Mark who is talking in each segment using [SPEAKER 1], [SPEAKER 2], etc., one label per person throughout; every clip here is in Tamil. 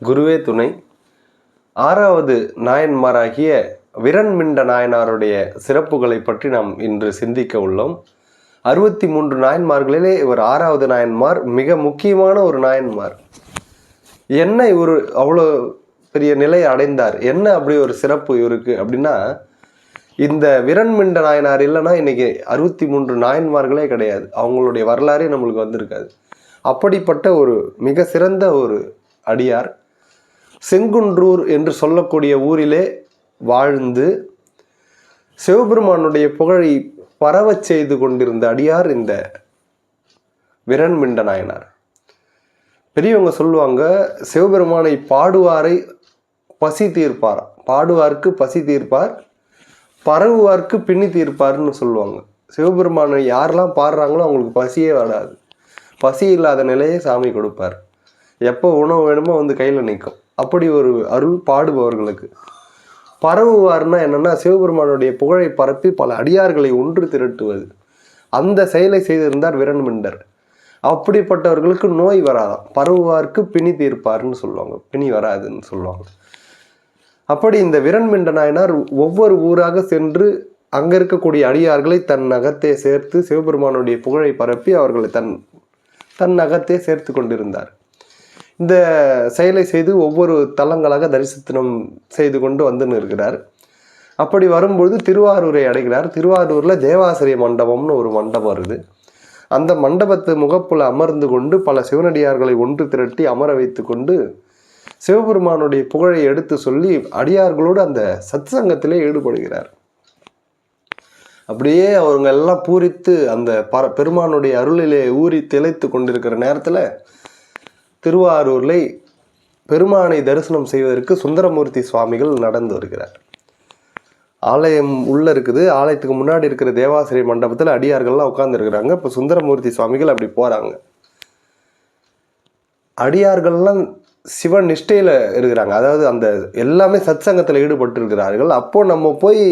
[SPEAKER 1] குருவே துணை. ஆறாவது நாயன்மாராகிய விரண்மிண்ட நாயனாருடைய சிறப்புகளை பற்றி நாம் இன்று சிந்திக்க உள்ளோம். 63 நாயன்மார்களிலே இவர் 6வது நாயன்மார், மிக முக்கியமான ஒரு நாயன்மார். என்ன இவர் அவ்வளோ பெரிய நிலை அடைந்தார், என்ன அப்படி ஒரு சிறப்பு இவருக்கு அப்படின்னா, இந்த விரண்மிண்ட நாயனார் இல்லைன்னா இன்னைக்கு 63 நாயன்மார்களே கிடையாது, அவங்களுடைய வரலாறே நம்மளுக்கு வந்திருக்காது. அப்படிப்பட்ட ஒரு மிக சிறந்த ஒரு அடியார். செங்குன்றூர் என்று சொல்லக்கூடிய ஊரிலே வாழ்ந்து சிவபெருமானுடைய புகழை பரவச் செய்து கொண்டிருந்த அடியார் இந்த விரண்மிண்ட நாயனார். பெரியவங்க சொல்லுவாங்க, சிவபெருமானை பாடுவாரை பசி தீர்ப்பார், பாடுவார்க்கு பசி தீர்ப்பார், பரவுவார்க்கு பின்னி தீர்ப்பார்னு சொல்லுவாங்க. சிவபெருமானை யாரெல்லாம் பாடுறாங்களோ அவங்களுக்கு பசியே வராது, பசி இல்லாத நிலையை சாமி கொடுப்பார். எப்போ உணவு வேணுமோ வந்து கையில் நிற்கும். அப்படி ஒரு அருள் பாடுபவர்களுக்கு. பரவுவார்னா என்னன்னா, சிவபெருமானுடைய புகழை பரப்பி பல அடியார்களை ஒன்று திரட்டுவது. அந்த செயலை செய்திருந்தார் விரண்மிண்டர். அப்படிப்பட்டவர்களுக்கு நோய் வராதான், பரவுவார்க்கு பிணி தீர்ப்பார்னு சொல்லுவாங்க, பிணி வராதுன்னு சொல்லுவாங்க. அப்படி இந்த விரண்மிண்ட நாயனார் ஒவ்வொரு ஊராக சென்று அங்கே இருக்கக்கூடிய அடியார்களை தன் நகத்தே சேர்த்து சிவபெருமானுடைய புகழை பரப்பி அவர்களை தன் நகத்தே சேர்த்து கொண்டிருந்தார். இந்த செயலை செய்து ஒவ்வொரு தலங்களாக தரிசனம் செய்து கொண்டு வந்து இருக்கிறார். அப்படி வரும்பொழுது திருவாரூரை அடைகிறார். திருவாரூரில் தேவாசிரிய மண்டபம்னு ஒரு மண்டபம் இருக்குது. அந்த மண்டபத்து முகப்புல அமர்ந்து கொண்டு பல சிவனடியார்களை ஒன்று திரட்டி அமர வைத்து கொண்டு சிவபெருமானுடைய புகழை எடுத்து சொல்லி அடியார்களோடு அந்த சத்சங்கத்திலே ஈடுபடுகிறார். அப்படியே அவங்க எல்லாம் பூரித்து அந்த பெருமானுடைய அருளிலே ஊறி திளைத்து கொண்டிருக்கிற நேரத்தில் திருவாரூரில் பெருமானை தரிசனம் செய்வதற்கு சுந்தரமூர்த்தி சுவாமிகள் நடந்து வருகிறார். ஆலயம் உள்ள இருக்குது. ஆலயத்துக்கு முன்னாடி இருக்கிற தேவாசிரிய மண்டபத்தில் அடியார்கள்லாம் உட்கார்ந்துருக்கிறாங்க. இப்போ சுந்தரமூர்த்தி சுவாமிகள் அப்படி போகிறாங்க. அடியார்கள்லாம் சிவ நிஷ்டையில் இருக்கிறாங்க, அதாவது அந்த எல்லாமே சத்சங்கத்தில் ஈடுபட்டு இருக்கிறார்கள். அப்போ நம்ம போய்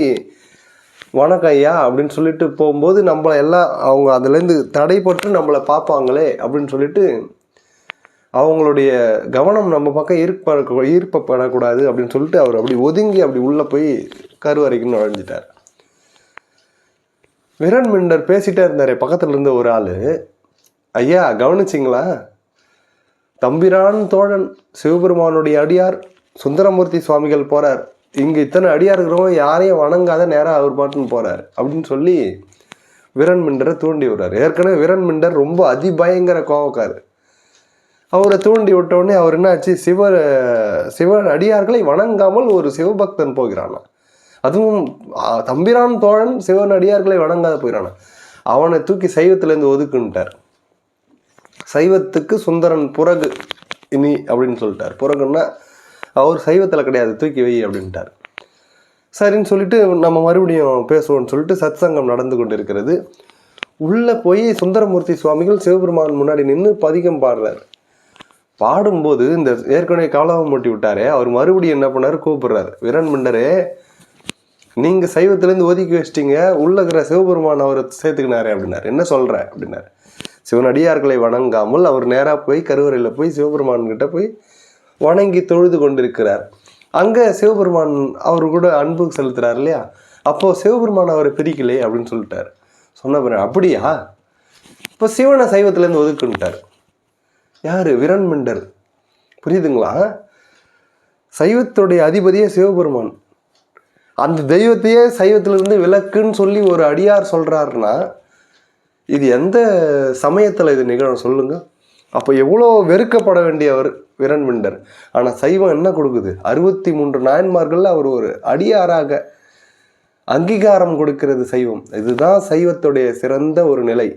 [SPEAKER 1] வணக்கம் ஐயா அப்படின்னு சொல்லிட்டு போகும்போது நம்மளை எல்லாம் அவங்க அதுலேருந்து தடைப்பட்டு நம்மளை பார்ப்பாங்களே அப்படின்னு சொல்லிட்டு அவங்களுடைய கவனம் நம்ம பக்கம் ஈர்ப்பப்படக்கூடாது அப்படின்னு சொல்லிட்டு அவர் அப்படி ஒதுங்கி அப்படி உள்ளே போய் கருவறைக்குன்னு நுழைஞ்சிட்டார். விரண்மிண்டர் பேசிட்டே இருந்தார். பக்கத்தில் இருந்த ஒரு ஆள், ஐயா கவனிச்சிங்களா, தம்பிரான் தோழன் சிவபெருமானுடைய அடியார் சுந்தரமூர்த்தி சுவாமிகள் போகிறார், இங்கே இத்தனை அடியார் இருக்கிறவங்க யாரையும் வணங்காத நேராக அவர் பாட்டுன்னு போகிறார் அப்படின்னு சொல்லி விரண்மிண்டரை தூண்டி விடுறார். ஏற்கனவே விரண்மிண்டர் ரொம்ப அதிபயங்கர கோவக்காரு. அவரை தூண்டி விட்டோடனே அவர் என்னாச்சு, சிவ அடியார்களை வணங்காமல் ஒரு சிவபக்தன் போகிறானா, அதுவும் தம்பிரான் தோழன் சிவன் அடியார்களை வணங்காத போகிறானா, அவனை தூக்கி சைவத்திலேருந்து ஒதுக்குன்ட்டார். சைவத்துக்கு சுந்தரன் புறகு இனி அப்படின்னு சொல்லிட்டார். புறகுன்னா அவர் சைவத்தில் கிடையாது, தூக்கி வை அப்படின்ட்டார். சரின்னு சொல்லிட்டு நம்ம மறுபடியும் பேசுவோம்னு சொல்லிட்டு சத்சங்கம் நடந்து கொண்டு இருக்கிறது. உள்ளே போய் சுந்தரமூர்த்தி சுவாமிகள் சிவபெருமான் முன்னாடி நின்று பதிகம் பாடுறார். பாடும்போது இந்த ஏற்கனவே காலாவம் மூட்டி விட்டாரே, அவர் மறுபடியும் என்ன பண்ணார், கூப்பிடுறாரு, விரண்மிண்டரே நீங்கள் சைவத்திலேருந்து ஒதுக்கி வச்சிட்டீங்க, உள்ள இருக்கிற சிவபெருமான் அவரை சேர்த்துக்கினாரே அப்படின்னாரு. என்ன சொல்கிற அப்படின்னாரு. சிவனடியார்களை வணங்காமல் அவர் நேராக போய் கருவறையில் போய் சிவபெருமான் கிட்ட போய் வணங்கி தொழுது கொண்டிருக்கிறார். அங்கே சிவபெருமான் அவரு கூட அன்பு செலுத்துறாரு இல்லையா, அப்போது சிவபெருமான் அவரை பிரிக்கலே அப்படின்னு சொல்லிட்டார். சொன்ன பிறகு அப்படியா, இப்போ சிவனை சைவத்திலேருந்து ஒதுக்குன்ட்டார். யார், விரண்மிண்டர். புரியுதுங்களா? சைவத்துடைய அதிபதியே சிவபெருமான், அந்த தெய்வத்தையே சைவத்திலிருந்து விலக்குன்னு சொல்லி ஒரு அடியார் சொல்கிறாருன்னா இது எந்த சமயத்தில் இது நிகழும் சொல்லுங்க? அப்போ எவ்வளோ வெறுக்கப்பட வேண்டியவர் விரண்மிண்டர். ஆனால் சைவம் என்ன கொடுக்குது, 63 நாயன்மார்களில் அவர் ஒரு அடியாராக அங்கீகாரம் கொடுக்கிறது சைவம். இதுதான் சைவத்துடைய சிறந்த ஒரு நிலை.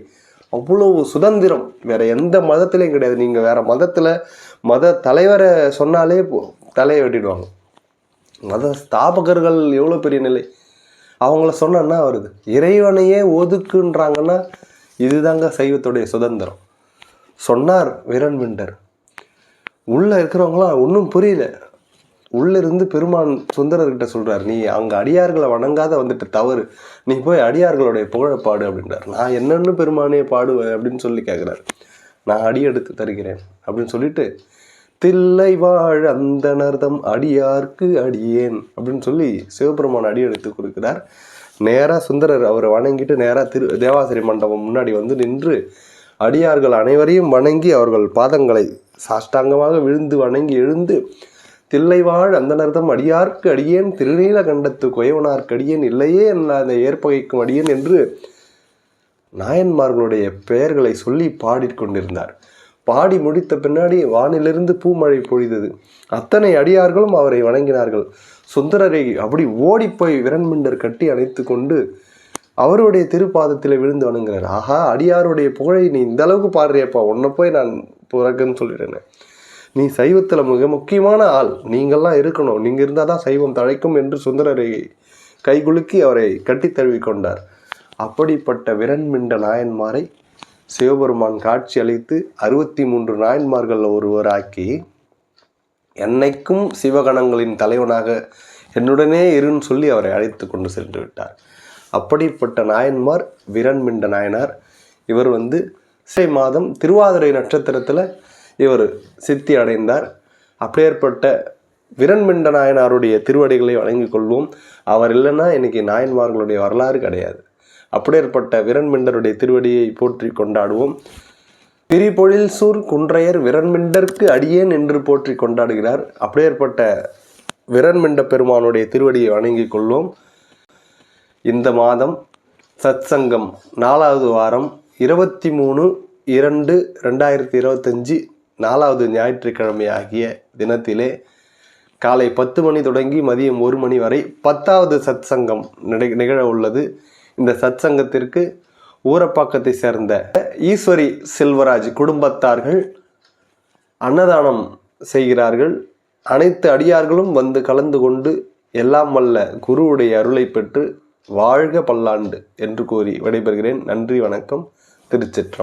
[SPEAKER 1] அவ்வளவு சுதந்திரம் வேற எந்த மதத்திலையும் கிடையாது. நீங்கள் வேற மத தலைவரை சொன்னாலே தலையை வெட்டிடுவாங்க. மத ஸ்தாபகர்கள் எவ்வளோ பெரிய நிலை, அவங்கள சொன்னா வருது. இறைவனையே ஒதுக்குன்றாங்கன்னா இதுதாங்க சைவத்துடைய சுதந்திரம் சொன்னார் விரண்மிண்டர். உள்ளே இருக்கிறவங்களாம் ஒன்றும் புரியல. உள்ளிருந்து பெருமான் சுந்தரர்கிட்ட சொல்கிறார், நீ அங்கே அடியார்களை வணங்காத வந்துட்டு தவறு, நீ போய் அடியார்களுடைய புகழப்பாடு அப்படின்றார். நான் என்னென்னு பெருமானே பாடுவேன் அப்படின்னு சொல்லி கேட்குறாரு. நான் அடி எடுத்து தருகிறேன் அப்படின்னு சொல்லிட்டு தில்லை வாழ் அந்தனர்தம் அடியார்க்கு அடியேன் அப்படின்னு சொல்லி சிவபெருமான் அடி எடுத்து கொடுக்கிறார். நேராக சுந்தரர் அவரை வணங்கிட்டு நேராக தேவாசிரி மண்டபம் முன்னாடி வந்து நின்று அடியார்கள் அனைவரையும் வணங்கி அவர்கள் பாதங்களை சாஷ்டாங்கமாக விழுந்து வணங்கி எழுந்து தில்லைவாழ் அந்தனர்தம் அடியார்க்கு அடியேன் திருநீல கண்டத்து குயவனார்க்கு அடியேன் இல்லையே அந்த ஏற்பகைக்கும் அடியேன் என்று நாயன்மார்களுடைய பெயர்களை சொல்லி பாடிக்கொண்டிருந்தார். பாடி முடித்த பின்னாடி வானிலிருந்து பூமழை பொழிந்தது. அத்தனை அடியார்களும் அவரை வணங்கினார்கள். சுந்தரரை அப்படி ஓடிப்போய் விரண்மிண்டர் கட்டி அணைத்து கொண்டு அவருடைய திருப்பாதத்தில் விழுந்து வணங்குகிறார். ஆஹா, அடியாருடைய புகழை நீ இந்த அளவுக்கு பாடுறியப்பா, உன்னை போய் நான் புறக்குன்னு சொல்லிடுறேன். நீ சைவத்தில் மிக முக்கியமான ஆள், நீங்கள்லாம் இருக்கணும், நீங்கள் இருந்தால் தான் சைவம் தழைக்கும் என்று சுந்தரரை கைகுலுக்கி அவரை கட்டி தழுவி கொண்டார். அப்படிப்பட்ட விரண்மிண்ட நாயன்மாரை சிவபெருமான் காட்சி அளித்து 63 நாயன்மார்கள் ஒருவராக்கி என்னைக்கும் சிவகணங்களின் தலைவனாக என்னுடனே இருன்னு சொல்லி அவரை அழைத்து கொண்டு சென்று விட்டார். அப்படிப்பட்ட நாயன்மார் விரண்மிண்ட நாயனார். இவர் சிறை மாதம் திருவாதிரை நட்சத்திரத்தில் இவர் சித்தி அடைந்தார். அப்படியேற்பட்ட விரண்மிண்ட நாயனாருடைய திருவடிகளை வழங்கிக் கொள்வோம். அவர் இல்லைன்னா இன்னைக்கு நாயன்மார்களுடைய வரலாறு கிடையாது. அப்படியேற்பட்ட விரண்மிண்டருடைய திருவடியை போற்றி கொண்டாடுவோம். பிரிபொழில் சூர் குன்றையர் விரண்மிண்டர்க்கு அடியேன் என்று போற்றி கொண்டாடுகிறார். அப்படியேற்பட்ட விரண்மிண்ட பெருமானுடைய திருவடியை வணங்கிக் கொள்வோம். இந்த மாதம் சத்சங்கம் 4வது வாரம் 23/2/2025 4வது ஞாயிற்றுக்கிழமை ஆகிய தினத்திலே காலை 10 மணி தொடங்கி மதியம் 1 மணி வரை 10வது சத்சங்கம் நிகழ உள்ளது. இந்த சத்சங்கத்திற்கு ஊரப்பாக்கத்தை சேர்ந்த ஈஸ்வரி செல்வராஜ் குடும்பத்தார்கள் அன்னதானம் செய்கிறார்கள். அனைத்து அடியார்களும் கலந்து கொண்டு எல்லாம் வல்ல குருவுடைய அருளை பெற்று வாழ்க பல்லாண்டு என்று கூறி விடைபெறுகிறேன். நன்றி, வணக்கம். திருச்சிற்றம்பலம்.